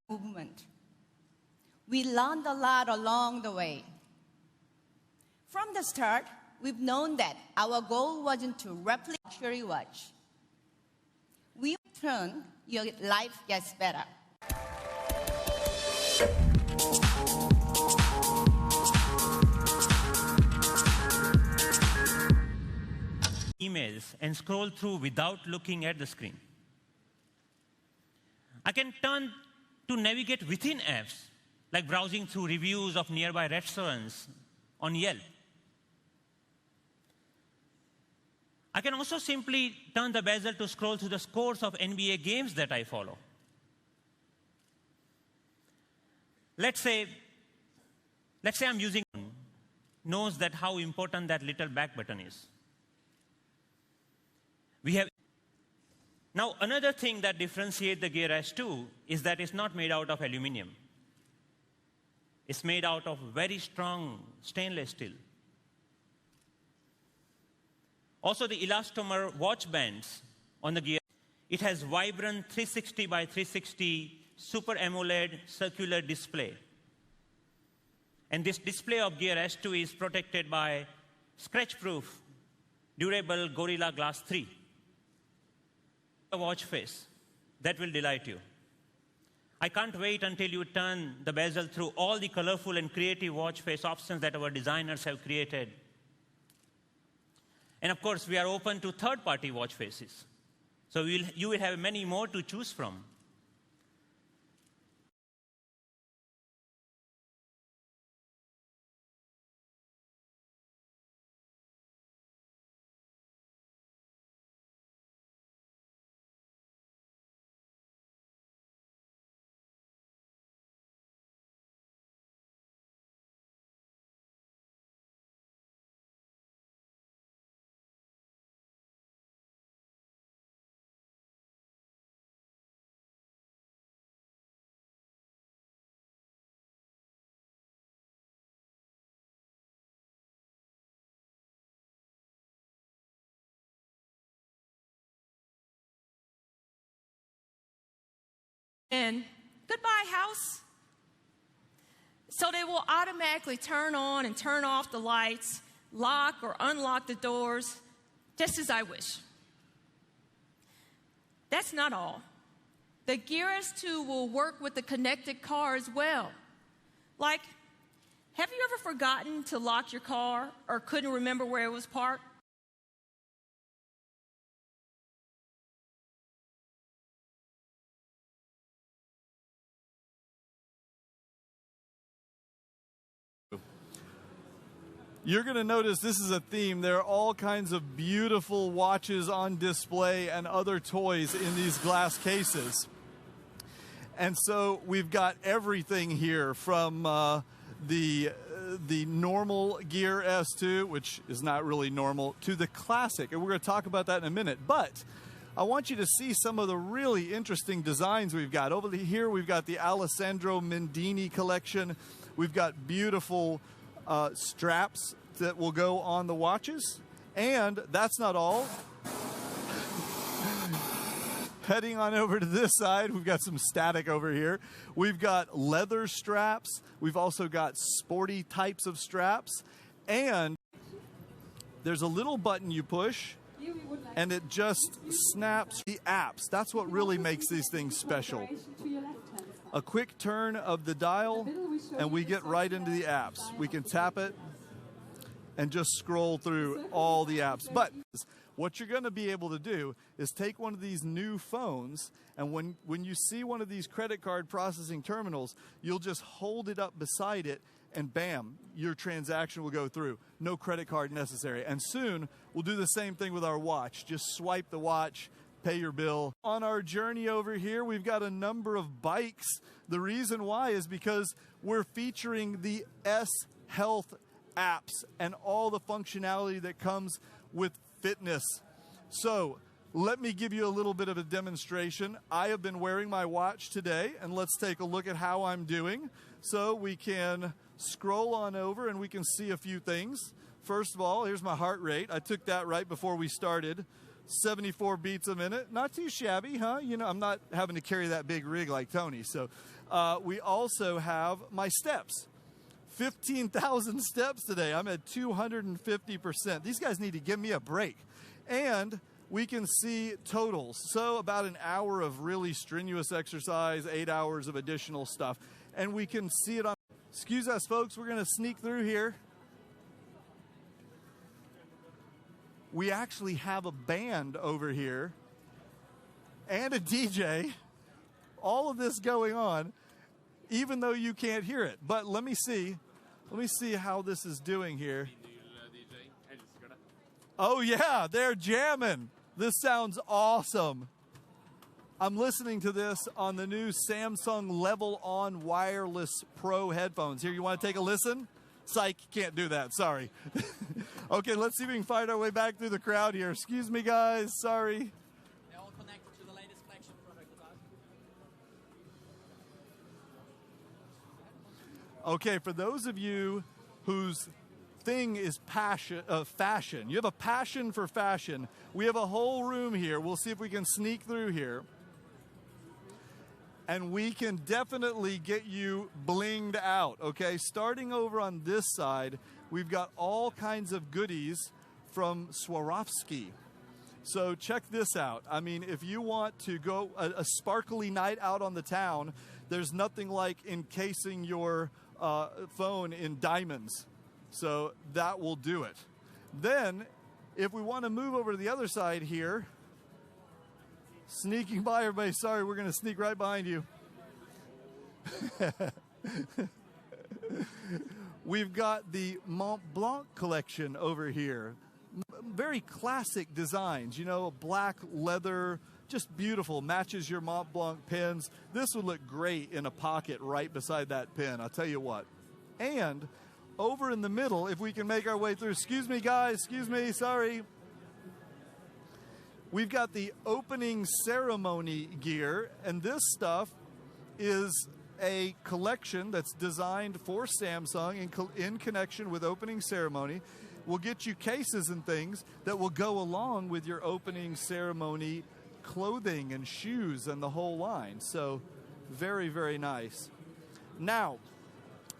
Movement. We learned a lot along the way. From the start, we've known that our goal wasn't to replicate luxury watch. We turn your life gets better. Emails and scroll through without looking at the screen. I can turn to navigate within apps, like browsing through reviews of nearby restaurants on Yelp. I can also simply turn the bezel to scroll through the scores of NBA games that I follow. Let's say I'm using knows that how important that little back button is. Now, another thing that differentiates the Gear S2 is that it's not made out of aluminum. It's made out of very strong stainless steel. Also, the elastomer watch bands on the Gear, it has vibrant 360 by 360 Super AMOLED circular display. And this display of Gear S2 is protected by scratch-proof, durable Gorilla Glass 3. A watch face that will delight you. I can't wait until you turn the bezel through all the colorful and creative watch face options that our designers have created. And of course, we are open to third-party watch faces. So you will have many more to choose from. and goodbye, house. So they will automatically turn on and turn off the lights, lock or unlock the doors, just as I wish. That's not all. The Gear S2 will work with the connected car as well. Like, have you ever forgotten to lock your car or couldn't remember where it was parked? You're going to notice this is a theme. There are all kinds of beautiful watches on display and other toys in these glass cases. And so we've got everything here from the normal Gear S2, which is not really normal, to the classic. And we're going to talk about that in a minute. But I want you to see some of the really interesting designs we've got. Over here, we've got the Alessandro Mendini collection. We've got beautiful straps that will go on the watches. And that's not all. Heading on over to this side, we've got some static over here. We've got leather straps. We've also got sporty types of straps. And there's a little button you push, and it just snaps the apps. That's what really makes these things special. A quick turn of the dial, and we get right into the apps. We can tap it and just scroll through all the apps. But what you're going to be able to do is take one of these new phones, and when you see one of these credit card processing terminals, you'll just hold it up beside it, and bam, your transaction will go through. No credit card necessary. And soon, we'll do the same thing with our watch. Just swipe the watch, pay your bill. On our journey over here, we've got a number of bikes. The reason why is because we're featuring the S Health apps and all the functionality that comes with fitness. So let me give you a little bit of a demonstration. I have been wearing my watch today, and let's take a look at how I'm doing. So we can scroll on over and we can see a few things. First of all, here's my heart rate. I took that right before we started. 74 beats a minute. Not too shabby, huh? You know, I'm not having to carry that big rig like Tony. So we also have my steps. 15,000 steps today. I'm at 250%. These guys need to give me a break. And we can see totals. So about an hour of really strenuous exercise, 8 hours of additional stuff. And we can see it on... Excuse us, folks. We're going to sneak through here. We actually have a band over here and a DJ. All of this going on, even though you can't hear it. But let me see. Let me see how this is doing here. Oh, yeah, they're jamming. This sounds awesome. I'm listening to this on the new Samsung Level On Wireless Pro headphones. Here, you want to take a listen? Psych, can't do that, sorry. Okay, let's see if we can find our way back through the crowd here. Excuse me, guys, sorry. They're all connected to the latest collection product. Okay, for those of you whose thing is fashion, you have a passion for fashion, we have a whole room here. We'll see if we can sneak through here. And we can definitely get you blinged out, okay? Starting over on this side, we've got all kinds of goodies from Swarovski. So check this out. I mean, if you want to go a sparkly night out on the town, there's nothing like encasing your phone in diamonds. So that will do it. Then, if we want to move over to the other side here, sneaking by everybody, sorry, we're going to sneak right behind you. We've got the Mont Blanc collection over here. Very classic designs, you know, black leather, just beautiful, matches your Mont Blanc pins. This would look great in a pocket right beside that pin, I'll tell you what. And over in the middle, if we can make our way through, excuse me guys, excuse me, sorry. We've got the opening ceremony gear, and this stuff is a collection that's designed for Samsung in connection with opening ceremony. We'll get you cases and things that will go along with your opening ceremony clothing and shoes and the whole line. So Very, very nice. Now,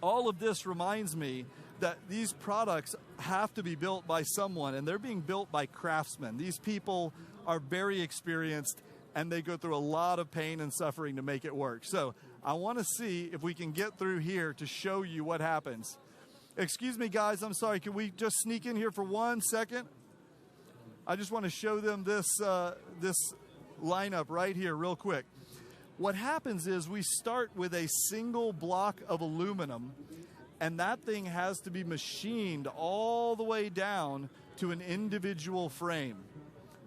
all of this reminds me that these products have to be built by someone, and they're being built by craftsmen. These people are very experienced, and they go through a lot of pain and suffering to make it work. So I want to see if we can get through here to show you what happens. Excuse me, guys, I'm sorry. Can we just sneak in here for 1 second? I just want to show them this, this lineup right here real quick. What happens is we start with a single block of aluminum, and that thing has to be machined all the way down to an individual frame.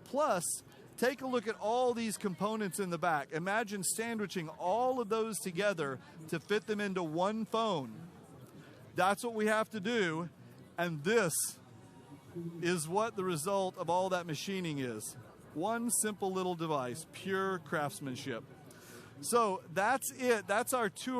Plus, take a look at all these components in the back. Imagine sandwiching all of those together to fit them into one phone. That's what we have to do, and this is what the result of all that machining is. One simple little device, pure craftsmanship. So that's it. That's our tour.